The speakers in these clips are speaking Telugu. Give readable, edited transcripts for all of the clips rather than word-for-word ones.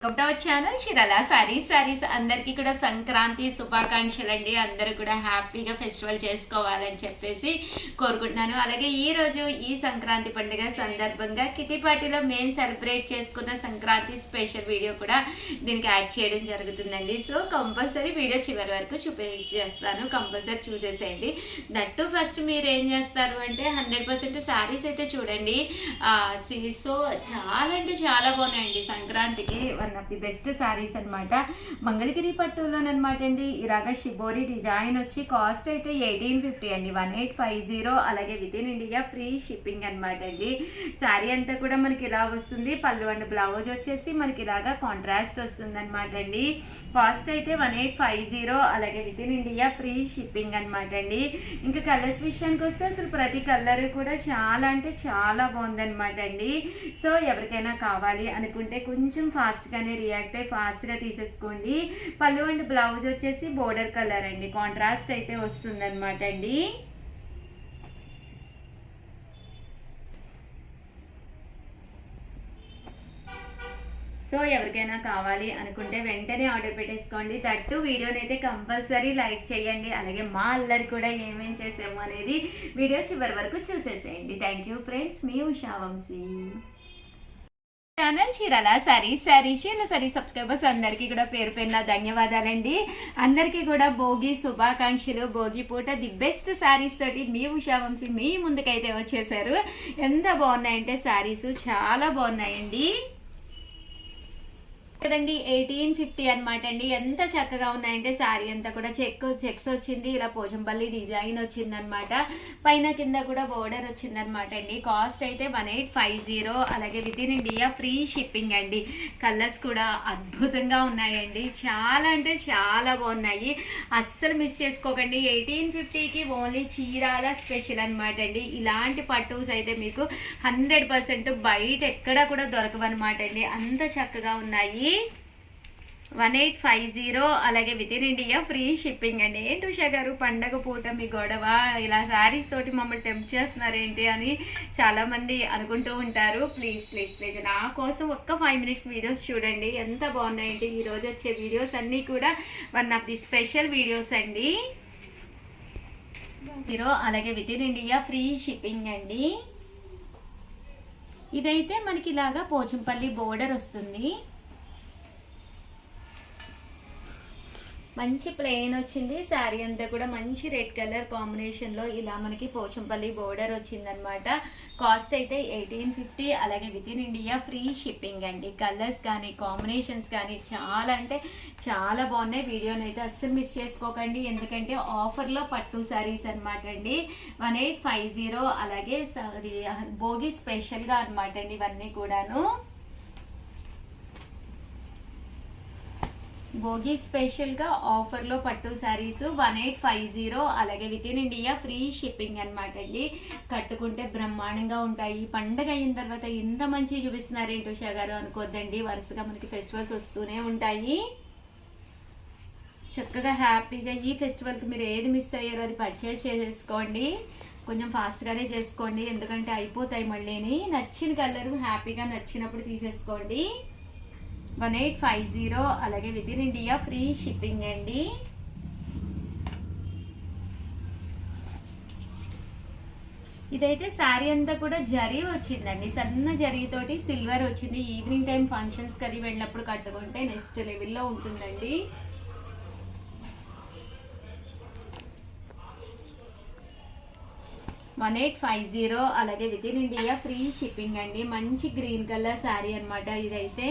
Welcome to our channel Chirala saris అందరికీ కూడా సంక్రాంతి శుభాకాంక్షలు అండి. అందరూ కూడా హ్యాపీగా ఫెస్టివల్ చేసుకోవాలని చెప్పేసి కోరుకుంటున్నాను. అలాగే ఈ రోజు ఈ సంక్రాంతి పండుగ సందర్భంగా కిటీ పార్టీలో మేము సెలబ్రేట్ చేసుకున్న సంక్రాంతి స్పెషల్ వీడియో కూడా దీనికి యాడ్ చేయడం జరుగుతుందండి. సో కంపల్సరీ వీడియో చివరి వరకు చూపించేస్తాను, కంపల్సరీ చూసేసేయండి. దట్టు ఫస్ట్ మీరు ఏం చేస్తారు అంటే 100% సారీస్ అయితే చూడండి. సో చాలా అంటే చాలా బాగున్నాయండి. సంక్రాంతికి one of the best saris అనమాట. మంగళగిరి పట్టులోనమాట అండి. ఇలాగ షిబోరి డిజైన్ వచ్చి కాస్ట్ అయితే 1850 అండి, 1850. అలాగే within India free shipping అనమాట అండి. శారీ అంతా కూడా మనకి ఇలా వస్తుంది. పళ్ళు అండ్ బ్లౌజ్ వచ్చేసి మనకి ఇలాగా కాంట్రాస్ట్ వస్తుంది అనమాట అండి. కాస్ట్ అయితే 1850. అలాగే within India free shipping అనమాట అండి. ఇంకా కలర్స్ విషయానికి వస్తే అసలు ప్రతి కలర్ కూడా చాలా అంటే చాలా బాగుందనమాట అండి. సో ఎవరికైనా కావాలి అనుకుంటే కొంచెం ఫాస్ట్గానే రియాక్ట్ అయ్యి ఫాస్ట్గా తీసేసుకోండి. పళ్ళు అండ్ బ్లౌజ్ వచ్చేసి బోర్డర్ కలర్ అండి, కాంట్రాస్ట్ అయితే వస్తుంది అనమాట అండి. సో ఎవరికైనా కావాలి అనుకుంటే వెంటనే ఆర్డర్ పెట్టేసుకోండి. దట్టు వీడియోని అయితే కంపల్సరీ లైక్ చేయండి. అలాగే మా అల్లరి కూడా ఏమేం చేసాము అనేది వీడియో చివరి వరకు చూసేసేయండి. థ్యాంక్ యూ ఫ్రెండ్స్, మీ ఉషా వంశీ. ఛానల్ చీరాల సారీ సబ్స్క్రైబర్స్ అందరికీ కూడా పేరు పేరున ధన్యవాదాలండి. అందరికీ కూడా భోగి శుభాకాంక్షలు. భోగి పూట ది బెస్ట్ శారీస్ తోటి మీ ఉషా వంశీ మీ ముందుకైతే వచ్చేసారు. ఎంత బాగున్నాయంటే శారీస్ చాలా బాగున్నాయండి కదండి. 1850 అనమాట అండి. ఎంత చక్కగా ఉన్నాయంటే శారీ అంతా కూడా చెక్స్ వచ్చింది. ఇలా పోచంపల్లి డిజైన్ వచ్చింది అనమాట. పైన కింద కూడా బోర్డర్ వచ్చింది అనమాట అండి. కాస్ట్ అయితే 1850. అలాగే within India free shipping అండి. కలర్స్ కూడా అద్భుతంగా ఉన్నాయండి. చాలా అంటే చాలా బాగున్నాయి. అస్సలు మిస్ చేసుకోకండి. 1850కి ఓన్లీ చీరాల స్పెషల్ అనమాట అండి. ఇలాంటి పట్టుస్ అయితే మీకు 100% బయట ఎక్కడ కూడా దొరకవన్నమాట అండి. అంత చక్కగా ఉన్నాయి. 1850. అలాగే within India free shipping అండి. ఏంటి ఉషా గారు పండగ పూట మీ గొడవ ఇలా శారీస్ తోటి మమ్మల్ని టెంప్ట్ చేస్తున్నారేంటి అని చాలామంది అనుకుంటూ ఉంటారు. ప్లీజ్ నా కోసం ఒక్క 5 minutes వీడియోస్ చూడండి. ఎంత బాగున్నాయండి. ఈరోజు వచ్చే వీడియోస్ అన్నీ కూడా one of the special videos అండి. అలాగే within India free shipping అండి. ఇదైతే మనకి ఇలాగా పోచంపల్లి బోర్డర్ వస్తుంది. మంచి ప్లెయిన్ వచ్చింది. శారీ అంతా కూడా మంచి రెడ్ కలర్ కాంబినేషన్లో ఇలా మనకి పోచంపల్లి బోర్డర్ వచ్చిందనమాట. కాస్ట్ అయితే 1850. అలాగే within India free shipping అండి. కలర్స్ కానీ కాంబినేషన్స్ కానీ చాలా అంటే చాలా బాగున్నాయి. వీడియోని అయితే అస్సలు మిస్ చేసుకోకండి, ఎందుకంటే ఆఫర్లో పట్టు శారీస్ అనమాట అండి. 1850. అలాగే భోగి స్పెషల్గా అనమాట అండి ఇవన్నీ కూడాను. భోగి స్పెషల్గా ఆఫర్లో పట్టు శారీస్ 1850. అలాగే within India free shipping అనమాట అండి. కట్టుకుంటే బ్రహ్మాండంగా ఉంటాయి. పండగ అయిన తర్వాత ఎంత మంచి చూపిస్తున్నారు ఏంటి ఉషా గారు అనుకోద్దండి. వరుసగా మనకి ఫెస్టివల్స్ వస్తూనే ఉంటాయి. చక్కగా హ్యాపీగా ఈ ఫెస్టివల్కి మీరు ఏది మిస్ అయ్యారో అది పర్చేస్ చేసేసుకోండి. కొంచెం ఫాస్ట్గానే చేసుకోండి, ఎందుకంటే అయిపోతాయి మళ్ళీని. నచ్చిన కలరు హ్యాపీగా నచ్చినప్పుడు తీసేసుకోండి. 1850. అలాగే within India free shipping అండి. ఇదైతే శారీ అంతా కూడా జరీ వచ్చిందండి. సన్న జరీతోటి సిల్వర్ వచ్చింది. ఈవినింగ్ టైం ఫంక్షన్స్ కది వెళ్ళినప్పుడు కట్టుకుంటే నెక్స్ట్ లెవెల్లో ఉంటుందండి. $1850. అలాగే within India free shipping అండి. మంచి గ్రీన్ కలర్ శారీ అనమాట ఇదైతే.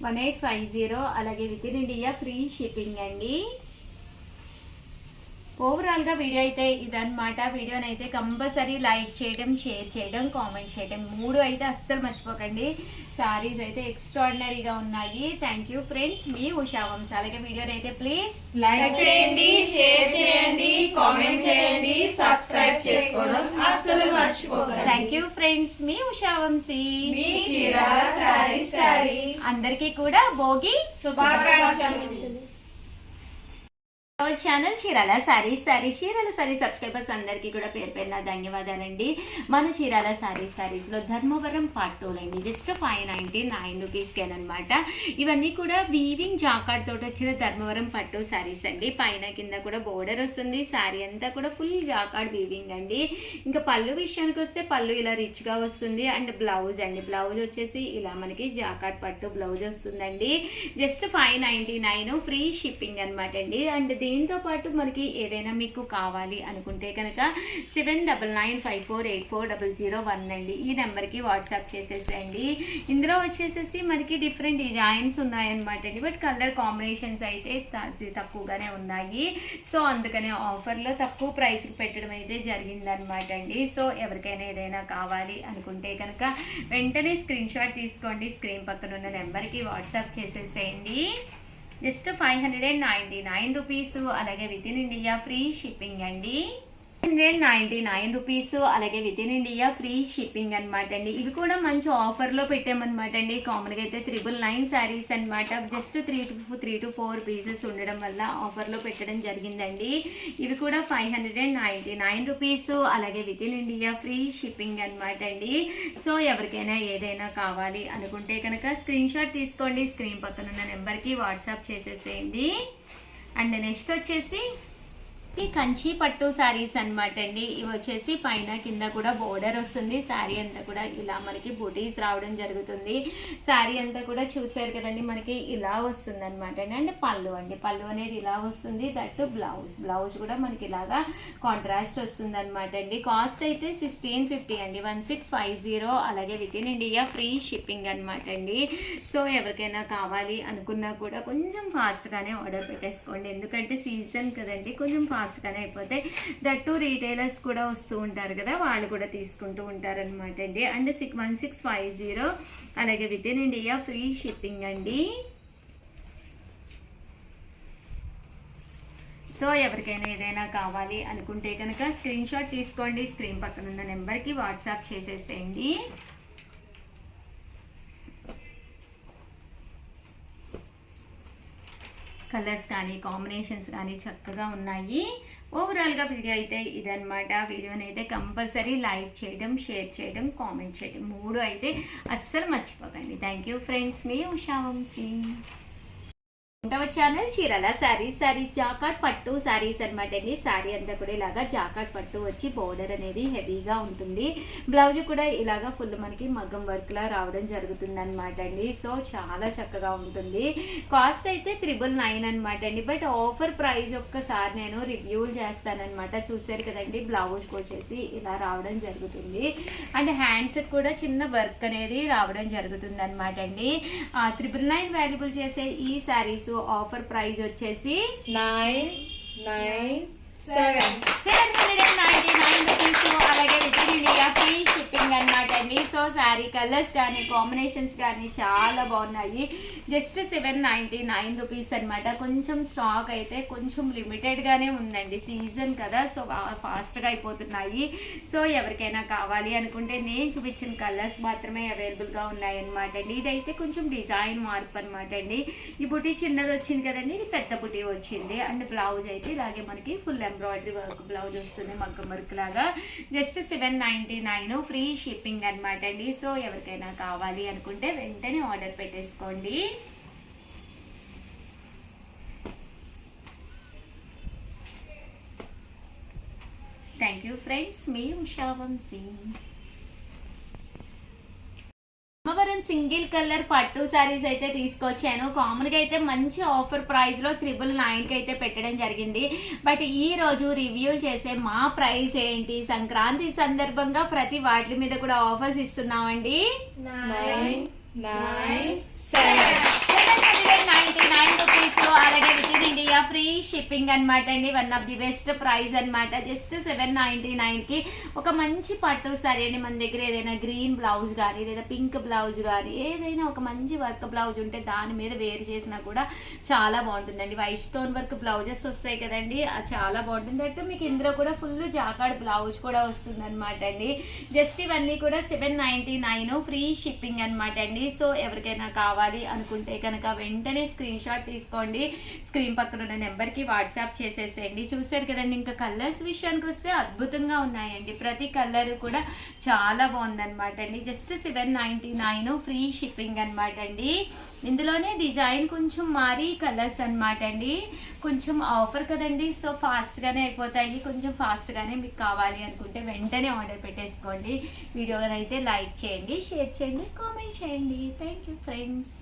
$1850. అలాగే within India free shipping అండి. ఓవరాల్గా వీడియో అయితే ఇదన్నమాట. వీడియోని అయితే కంపల్సరీ లైక్ చేయడం, షేర్ చేయడం, కామెంట్ చేయడం 3 అయితే అస్సలు మర్చిపోకండి. సారీస్ అయితే ఎక్స్ట్రాడినరీగా ఉన్నాయి. థ్యాంక్ యూ ఫ్రెండ్స్, మీ ఉషా వంశీ. అలాగే వీడియోని అయితే ప్లీజ్ లైక్ చేయండి, షేర్ చేయండి, కామెంట్ చేయండి, సబ్స్క్రైబ్ చేసుకోవడం అస్సలు మర్చిపోకండి. థ్యాంక్ యూ ఫ్రెండ్స్, మీ ఉషా వంశీ. మీ చీరాల సారీస్ అందరికీ కూడా భోగి శుభాకాంక్షలు. ఛానల్ చీరాల సారీస్ చీరాల సారీ సబ్స్క్రైబర్స్ అందరికీ కూడా పేరు పేరున ధన్యవాదాలండి. మన చీరాల సారీస్లో ధర్మవరం పట్టులండి జస్ట్ 599 రూపీస్కి అనమాట. ఇవన్నీ కూడా వీవింగ్ జాకార్డ్ తోటి వచ్చిన ధర్మవరం పట్టు సారీస్ అండి. పైన కింద కూడా బోర్డర్ వస్తుంది. సారీ అంతా కూడా ఫుల్ జాకార్డ్ వీవింగ్ అండి. ఇంకా పళ్ళు విషయానికి వస్తే పళ్ళు ఇలా రిచ్గా వస్తుంది. అండ్ బ్లౌజ్ అండి, బ్లౌజ్ వచ్చేసి ఇలా మనకి జాకార్డ్ పట్టు బ్లౌజ్ వస్తుందండి. జస్ట్ 599 ఫ్రీ షిప్పింగ్ అనమాట అండి. అండ్ దీంతో పాటు మనకి ఏదైనా మీకు కావాలి అనుకుంటే కనుక 7995484001 అండి. ఈ నెంబర్కి వాట్సాప్ చేసేసేయండి. ఇందులో వచ్చేసేసి మనకి డిఫరెంట్ డిజైన్స్ ఉన్నాయన్నమాట అండి. బట్ కలర్ కాంబినేషన్స్ అయితే తక్కువగానే ఉన్నాయి. సో అందుకనే ఆఫర్లో తక్కువ ప్రైస్కి పెట్టడం అయితే జరిగిందనమాట అండి. సో ఎవరికైనా ఏదైనా కావాలి అనుకుంటే కనుక వెంటనే స్క్రీన్ షాట్ తీసుకోండి. స్క్రీన్ పక్కన ఉన్న నెంబర్కి వాట్సాప్ చేసేసేయండి. Just 599 rupees. అలాగే within India free shipping అండి. 199 రూపీస్. అలాగే within India free shipping అనమాట అండి. ఇవి కూడా మంచి ఆఫర్లో పెట్టామన్నమాట అండి. కామన్గా అయితే 999 శారీస్ అనమాట. జస్ట్ 3 to 4 పీసెస్ ఉండడం వల్ల ఆఫర్లో పెట్టడం జరిగిందండి. ఇవి కూడా 599 రూపీస్. అలాగే within India free shipping అనమాట అండి. సో ఎవరికైనా ఏదైనా కావాలి అనుకుంటే కనుక స్క్రీన్ షాట్ తీసుకోండి. స్క్రీన్ పక్కన ఉన్న నెంబర్కి వాట్సాప్ చేసేసేయండి. అండ్ నెక్స్ట్ వచ్చేసి ఈ కంచి పట్టు శారీస్ అనమాట అండి. ఇవి వచ్చేసి పైన కింద కూడా బోర్డర్ వస్తుంది. శారీ అంతా కూడా ఇలా మనకి బూటీస్ రావడం జరుగుతుంది. శారీ అంతా కూడా చూసారు కదండి మనకి ఇలా వస్తుంది అనమాట అండి. అండ్ పళ్ళు అండి, పళ్ళు అనేది ఇలా వస్తుంది. దట్టు బ్లౌజ్ కూడా మనకి ఇలాగా కాంట్రాస్ట్ వస్తుంది అనమాట అండి. కాస్ట్ అయితే 1650 అండి, 1650. అలాగే within India free shipping అనమాట అండి. సో ఎవరికైనా కావాలి అనుకున్నా కూడా కొంచెం ఫాస్ట్గానే ఆర్డర్ పెట్టేసుకోండి. ఎందుకంటే సీజన్ కదండి, కొంచెం ఫాస్ట్గానే అయిపోతాయి. దట్టు రీటైలర్స్ కూడా వస్తూ ఉంటారు కదా, వాళ్ళు కూడా తీసుకుంటూ ఉంటారనమాట అండి. అండ్ 1650. అలాగే within India free shipping అండి. సో ఎవరికైనా ఏదైనా కావాలి అనుకుంటే కనుక స్క్రీన్ షాట్ తీసుకోండి. స్క్రీన్ పక్కన ఉన్న నెంబర్కి వాట్సాప్ చేసేసేయండి. కలర్స్ కానీ కాంబినేషన్స్ కానీ చక్కగా ఉన్నాయి. ఓవరాల్గా వీడియో అయితే ఇదనమాట. వీడియోని అయితే కంపల్సరీ లైక్ చేయడం, షేర్ చేయడం, కామెంట్ చేయడం 3 అయితే అస్సలు మర్చిపోకండి. Thank you friends. మీ ఉషా వంశీ. ఛానల్ చీరాల సారీస్ జాకార్డ్ పట్టు సారీస్ అనమాట అండి. సారీ అంతా కూడా ఇలాగా జాకార్డ్ పట్టు వచ్చి బోర్డర్ అనేది హెవీగా ఉంటుంది. బ్లౌజ్ కూడా ఇలాగా ఫుల్ మనకి మగ్గం వర్క్ లా రావడం జరుగుతుంది అనమాట అండి. సో చాలా చక్కగా ఉంటుంది. కాస్ట్ అయితే 999 అనమాట అండి. బట్ ఆఫర్ ప్రైస్ ఒక్కసారి నేను రివ్యూలు చేస్తానమాట. చూసారు కదండి, బ్లౌజ్ వచ్చేసి ఇలా రావడం జరుగుతుంది. అండ్ హ్యాండ్స్ కూడా చిన్న వర్క్ అనేది రావడం జరుగుతుంది అనమాట అండి. 999 వాల్యుబుల్ చేసే ఈ సారీస్ ఆఫర్ ప్రైస్ వచ్చేసి 799 రూపీస్. అలాగే within India free shipping అనమాట అండి. సో శారీ కలర్స్ కానీ కాంబినేషన్స్ కానీ చాలా బాగున్నాయి. జస్ట్ 799 రూపీస్ అనమాట. కొంచెం స్టాక్ అయితే కొంచెం లిమిటెడ్గానే ఉందండి, సీజన్ కదా, సో ఫాస్ట్గా అయిపోతున్నాయి. సో ఎవరికైనా కావాలి అనుకుంటే నేను చూపించిన కలర్స్ మాత్రమే అవైలబుల్గా ఉన్నాయన్నమాట అండి. ఇదైతే కొంచెం డిజైన్ మార్పు అనమాట అండి. ఈ బుటీ చిన్నది వచ్చింది కదండి, ఇది పెద్ద బుటీ వచ్చింది. అండ్ బ్లౌజ్ అయితే ఇలాగే మనకి ఫుల్ ఎంబ్రాయిడరీ వర్క్ బ్లౌజ్ వస్తుంది, మగ్గం వర్క్ లాగా. జస్ట్ 799 ఫ్రీ షిప్పింగ్ అనమాట అండి. సో ఎవరికైనా కావాలి అనుకుంటే వెంటనే ఆర్డర్ పెట్టేసుకోండి. Thank you friends. మీ ఉషా వంశీ. ధర్మవరం సింగిల్ కలర్ పట్టు సారీస్ అయితే తీసుకొచ్చాను. కామన్గా అయితే మంచి ఆఫర్ ప్రైస్లో 999కి అయితే పెట్టడం జరిగింది. బట్ ఈ రోజు రివ్యూలు చేసే మా ప్రైస్ ఏంటి, సంక్రాంతి సందర్భంగా ప్రతి వాటి మీద కూడా ఆఫర్స్ ఇస్తున్నామండి. 799 రూపీస్. అలాగే within India free shipping అనమాట అండి. One of the best price అనమాట. జస్ట్ 799కి ఒక మంచి పట్టు సారీ అండి. మన దగ్గర ఏదైనా గ్రీన్ బ్లౌజ్ కానీ లేదా పింక్ బ్లౌజ్ కానీ ఏదైనా ఒక మంచి వర్క్ బ్లౌజ్ ఉంటే దాని మీద వేర్ చేసినా కూడా చాలా బాగుంటుందండి. వైట్ స్టోన్ వర్క్ బ్లౌజెస్ వస్తాయి కదండి, అది చాలా బాగుంటుంది. అంటే మీకు ఇందులో కూడా ఫుల్ జాకార్డ్ బ్లౌజ్ కూడా వస్తుంది అనమాట అండి. జస్ట్ ఇవన్నీ కూడా 799 ఫ్రీ షిప్పింగ్ అనమాట అండి. సో ఎవరికైనా కావాలి అనుకుంటే కనుక వెంటనే స్క్రీన్ షాట్ షాట్ తీసుకోండి, స్క్రీన్ పక్కన ఉన్న నెంబర్కి వాట్సాప్ చేసేసేయండి. చూసారు కదండి. ఇంకా కలర్స్ విషయానికి వస్తే అద్భుతంగా ఉన్నాయండి. ప్రతి కలర్ కూడా చాలా బాగుందన్నమాట అండి. జస్ట్ 799 ఫ్రీ షిప్పింగ్ అనమాట అండి. ఇందులోనే డిజైన్ కొంచెం మారి కలర్స్ అనమాట అండి. కొంచెం ఆఫర్ కదండి, సో ఫాస్ట్గానే అయిపోతాయి. కొంచెం ఫాస్ట్గానే మీకు కావాలి అనుకుంటే వెంటనే ఆర్డర్ పెట్టేసుకోండి. వీడియోని అయితే లైక్ చేయండి, షేర్ చేయండి, కామెంట్ చేయండి. Thank you friends.